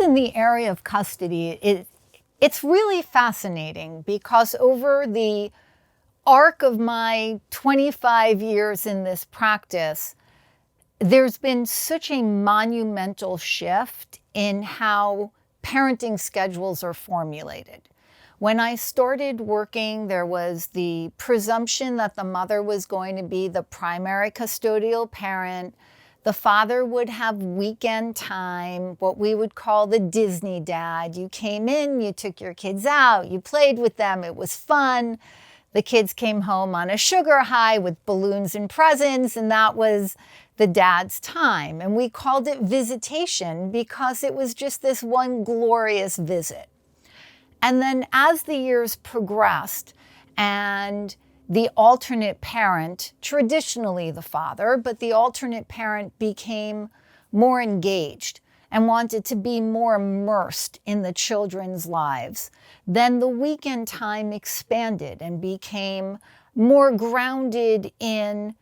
in the area of custody, it's really fascinating because over the arc of my 25 years in this practice, there's been such a monumental shift in how parenting schedules are formulated. When I started working, there was the presumption that the mother was going to be the primary custodial parent. The father would have weekend time, what we would call the Disney dad. You came in, you took your kids out, you played with them, it was fun. The kids came home on a sugar high with balloons and presents, and that was the dad's time. And we called it visitation because it was just this one glorious visit. And then as the years progressed and the alternate parent, traditionally the father, but the alternate parent became more engaged and wanted to be more immersed in the children's lives, then the weekend time expanded and became more grounded in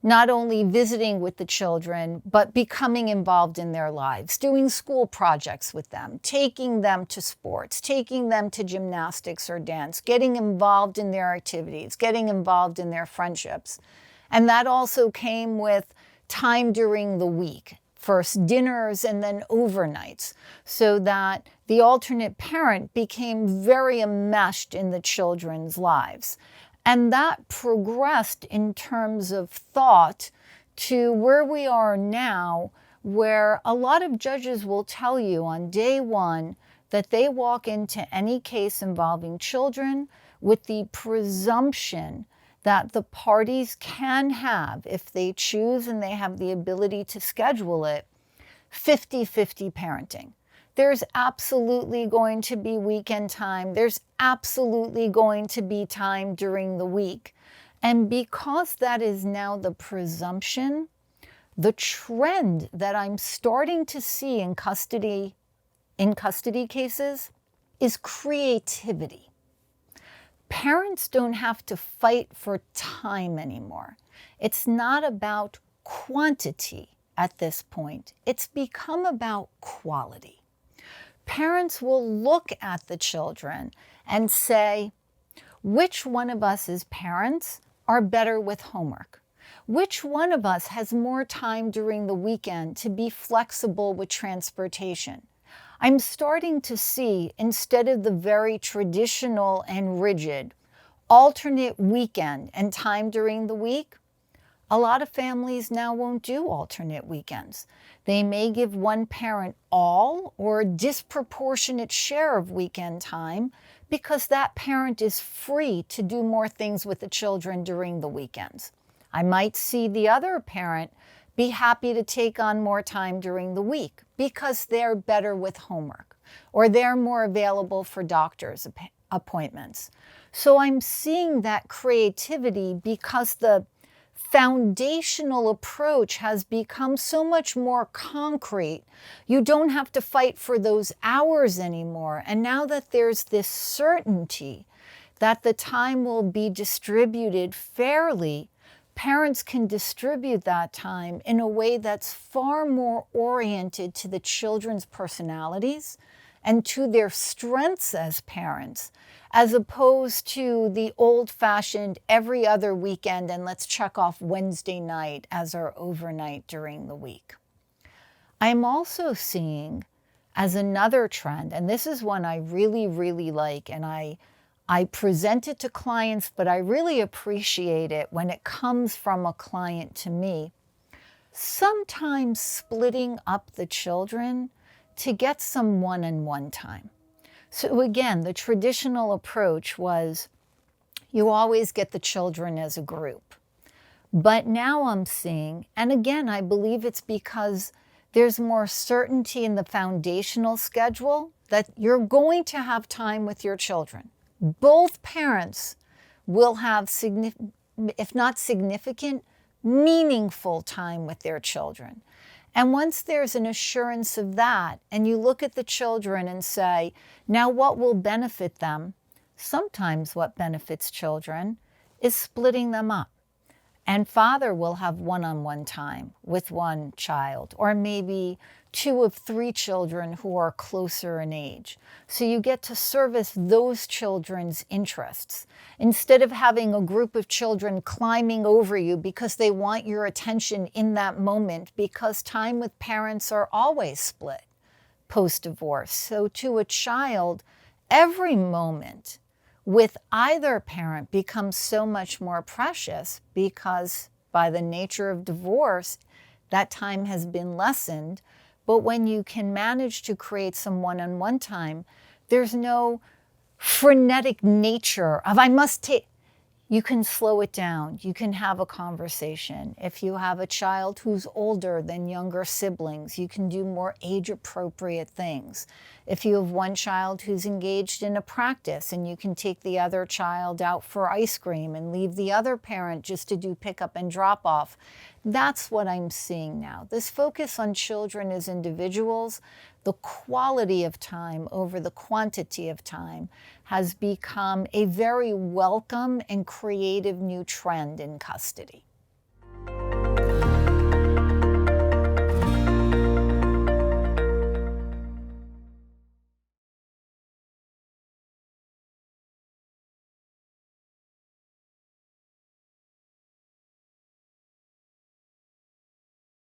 not only visiting with the children, but becoming involved in their lives, doing school projects with them, taking them to sports, taking them to gymnastics or dance, getting involved in their activities, getting involved in their friendships. And that also came with time during the week, first dinners and then overnights, so that the alternate parent became very enmeshed in the children's lives. And that progressed in terms of thought to where we are now, where a lot of judges will tell you on day one that they walk into any case involving children with the presumption that the parties can have, if they choose and they have the ability to schedule it, 50-50 parenting. There's absolutely going to be weekend time. There's absolutely going to be time during the week. And because that is now the presumption, the trend that I'm starting to see in custody cases is creativity. Parents don't have to fight for time anymore. It's not about quantity at this point. It's become about quality. Parents will look at the children and say, which one of us as parents are better with homework? Which one of us has more time during the weekend to be flexible with transportation? I'm starting to see, instead of the very traditional and rigid alternate weekend and time during the week, a lot of families now won't do alternate weekends. They may give one parent all or a disproportionate share of weekend time because that parent is free to do more things with the children during the weekends. I might see the other parent be happy to take on more time during the week because they're better with homework or they're more available for doctor's appointments. So I'm seeing that creativity because the foundational approach has become so much more concrete. You don't have to fight for those hours anymore. And now that there's this certainty that the time will be distributed fairly, parents can distribute that time in a way that's far more oriented to the children's personalities and to their strengths as parents, as opposed to the old-fashioned every other weekend and let's check off Wednesday night as our overnight during the week. I'm also seeing as another trend, and this is one I really, really like, and I present it to clients, but I really appreciate it when it comes from a client to me, sometimes splitting up the children to get some one-on-one time. So again, the traditional approach was you always get the children as a group. But now I'm seeing, and again, I believe it's because there's more certainty in the foundational schedule that you're going to have time with your children. Both parents will have, if not significant, meaningful time with their children. And once there's an assurance of that, and you look at the children and say, now what will benefit them? Sometimes what benefits children is splitting them up and father will have one-on-one time with one child, or maybe 2 of 3 children who are closer in age. So you get to service those children's interests instead of having a group of children climbing over you because they want your attention in that moment, because time with parents are always split post-divorce. So to a child, every moment with either parent becomes so much more precious, because by the nature of divorce, that time has been lessened. But when you can manage to create some one-on-one time, there's no frenetic nature of I must take. You can slow it down. You can have a conversation. If you have a child who's older than younger siblings, you can do more age-appropriate things. If you have one child who's engaged in a practice and you can take the other child out for ice cream and leave the other parent just to do pickup and drop off. That's what I'm seeing now. This focus on children as individuals, the quality of time over the quantity of time, has become a very welcome and creative new trend in custody.